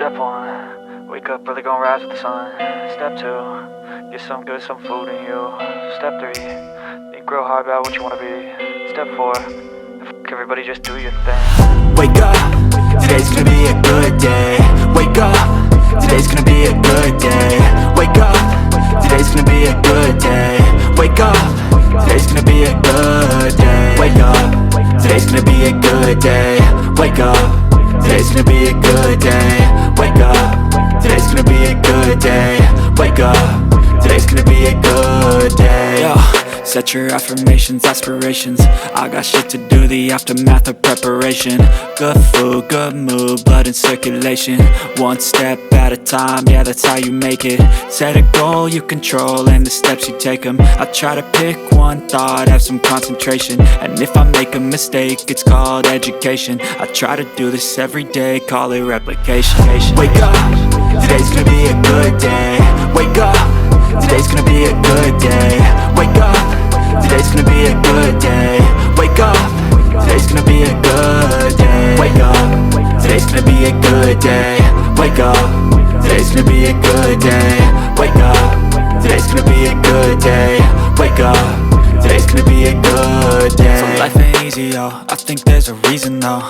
Step 1, wake up early, gonna rise with the sun. Step 2, get some good, some food in you. Step 3, think real hard about what you wanna be. Step 4, everybody just do your thing. Wake up, today's gonna be a good day. Wake up, today's gonna be a good day. Wake up, today's gonna be a good day. Wake up, today's gonna be a good day. Wake up, today's gonna be a good day. Wake up, today's gonna be a good day. Wake up, today's gonna be a good day. Wake up, today's gonna be a good day. Yo, set your affirmations, aspirations. I got shit to do, the aftermath of preparation. Good food, good mood, blood in circulation. One step at a time, yeah, that's how you make it. Set a goal you control and the steps you take them. I try to pick one thought, have some concentration. And if I make a mistake, it's called education. I try to do this every day, call it replication. Wake up, today's gonna be a good day. Wake up, today's gonna be a good day. Wake up, today's gonna be a good day. Wake up, today's gonna be a good day. Wake up, today's gonna be a good day. Wake up, today's gonna be a good day. Wake up, today's gonna be a good day. Wake up, today's gonna be a good day. So life ain't easy, yo, I think there's a reason though.